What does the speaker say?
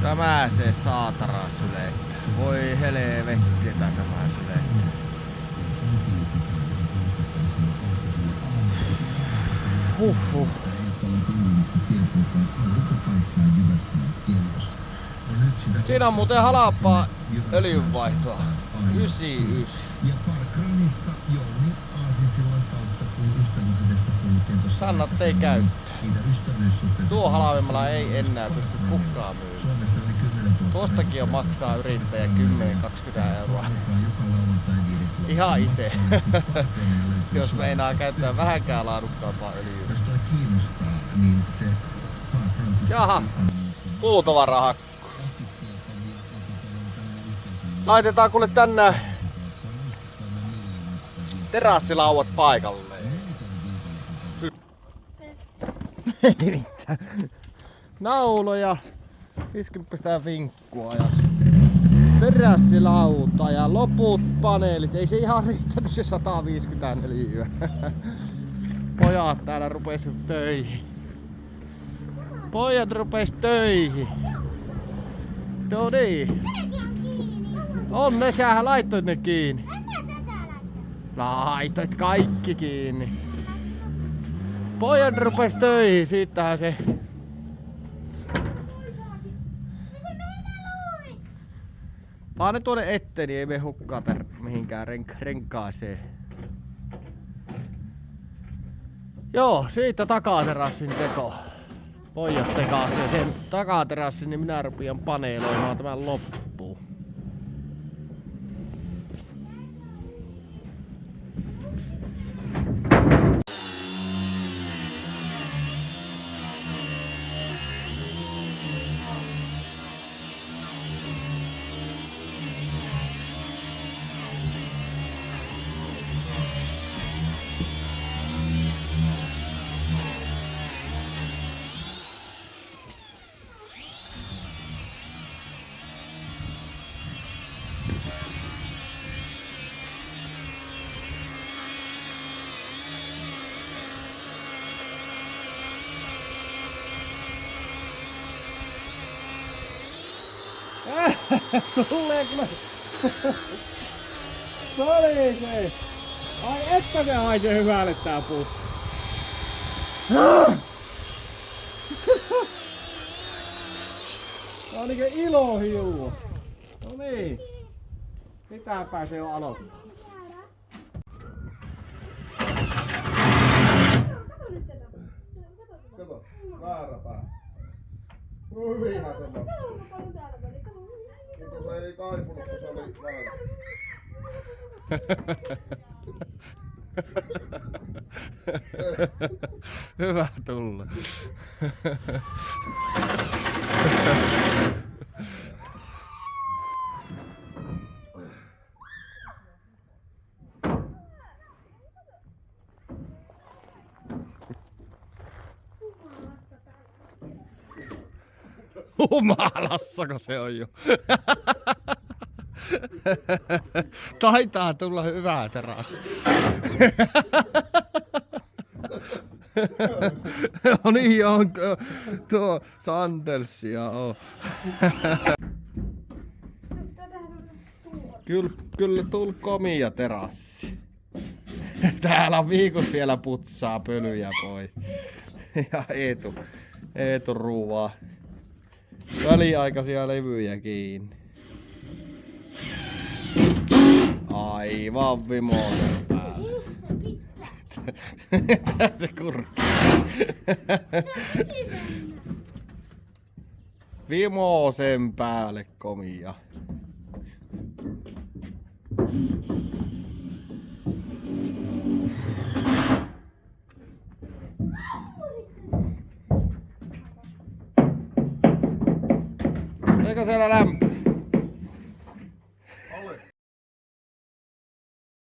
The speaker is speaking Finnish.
Tämä se saatana sylettä. Voi helvetti tämä sylettä. Huhhuh. Siinä on muuten halpaa öljynvaihtoa. 99. Ja Parkranista Jouni Aasinsillan kautta, kun ystävyydestä puhuttiin tuossa. Kannattaa käyttää. Tuo halvemmalla ei enää pysty kukaan myymään. Suomessa oli 10 000. Tuostakin on maksaa yrittäjä 10-20 euroa. Ihan itse. Jos meinaa käyttää vähänkään laadukkaampaa öljyä. Jos toi kiinnostaa, niin se Jaha, puutavarakakku. Laitetaan kuule tänne terassilauat paikalleen. Nauloja, 50 vinkkua ja terassilauta ja loput paneelit. Ei se ihan riittänyt se 154. Pojat täällä rupes töihin. Pojat rupes töihin. No niin. On ne, sähän laittoit ne kiinni. Laitoit kaikki kiinni. Pojat rupes töihin, siitähän se. Vaan ne tuonne eteen, niin ei me hukkaa mihinkään renkaaseen. Joo, siitä takaterassin teko. Pojat tekaaseen sen takaterassin, niin minä rupean paneeloimaan tämän loppuun. Tulee kyllä. No niin se. Ai että se haisee hyvälle tää puu. Tää on niinkö ilohiu. No niin. Mitäpä se on aloittaa. Kato, väärä pää. Hyvinhän se on. Kun se ei kaipunut, kun se oli väärä. Hyvä tulla. Humalassako se on jo? Taitaa tulla hyvää terassi. No niin on tuo Sandelsia on. Kyllä tuli komia terassi. Täällä on viikos vielä putsaa pölyjä pois. Ja Eetu ruuvaa väliaikaisia levyjä kiinni. Aivan vimoisen päälle. Tää se kurkki. Vimosen päälle komia. Eikö siellä lämpö?